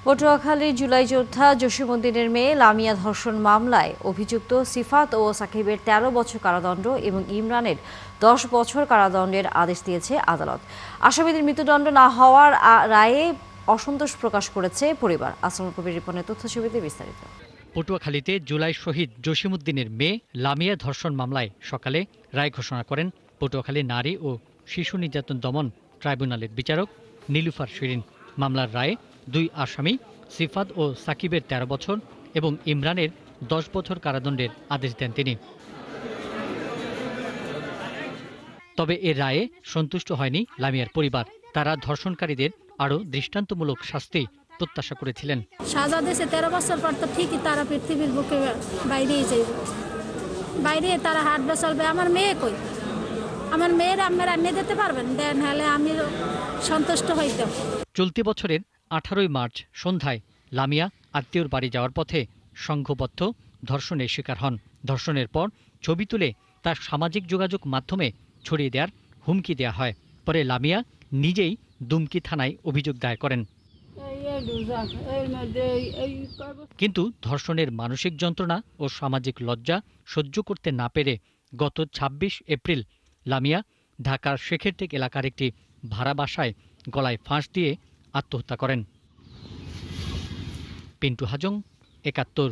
পটুয়াখালীর জুলাই যোদ্ধা জসিমউদ্দিনের মেয়ে লামিয়া ধর্ষণ মামলায় অভিযুক্ত সিফাত ও সাকিবের ১৩ বছর কারাদণ্ড এবং ইমরানের ১০ বছর কারাদণ্ডের আদেশ দিয়েছে আদালত। আসামিদের মৃত্যুদণ্ড না হওয়ার রায়ে অসন্তোষ প্রকাশ করেছে পরিবার। আসলাম কবির রিপনের তথ্যছবিতে বিস্তারিত। পটুয়াখালীতে জুলাই শহীদ জসিমউদ্দিনের মেয়ে লামিয়া ধর্ষণ মামলায় সকালে রায় ঘোষণা করেন পটুয়াখালী নারী ও শিশু নির্যাতন দমন ট্রাইব্যুনালের বিচারক নীলুফার শিরিন। মামলার রায়ে দুই আসামি সিফাত ও সাকিবের ১৩ বছর এবং ইমরানের ১০ বছর কারাদণ্ডের আদেশ দেন তিনি। তবে এ রায়ে সন্তুষ্ট হয়নি লামিয়ার পরিবার। তারা ধর্ষণকারীদের আরও দৃষ্টান্তমূলক শাস্তি প্রত্যাশা করেছিলেন। সাজা দেশে 13 বছর পর তো ঠিকই তারা পৃথিবীর বুকে বাইরেই যাইবে, বাইরে তারা হাঁটবে চলবে। আমার মেয়ে কই? আমার মেয়ের আপনারা এনে দিতে পারবেন? দেন, হলে আমি সন্তুষ্ট হইতাম। চলতি বছরের 18ই মার্চ সন্ধ্যায় লামিয়া আত্মীয়র বাড়ি যাওয়ার পথে সংঘবদ্ধ ধর্ষণের শিকার হন। ধর্ষণের পর ছবি তুলে তার সামাজিক যোগাযোগ মাধ্যমে ছড়িয়ে দেওয়ার হুমকি দেওয়া হয়। পরে লামিয়া নিজেই দুমকি থানায় অভিযোগ দায়ের করেন। কিন্তু ধর্ষণের মানসিক যন্ত্রণা ও সামাজিক লজ্জা সহ্য করতে না পেরে গত ২৬ এপ্রিল লামিয়া ঢাকার শেখেরটেক এলাকার একটি ভাড়া বাসায় গলায় ফাঁস দিয়ে আত্মহত্যা করেন। পিন্টু হাজং, ৭১।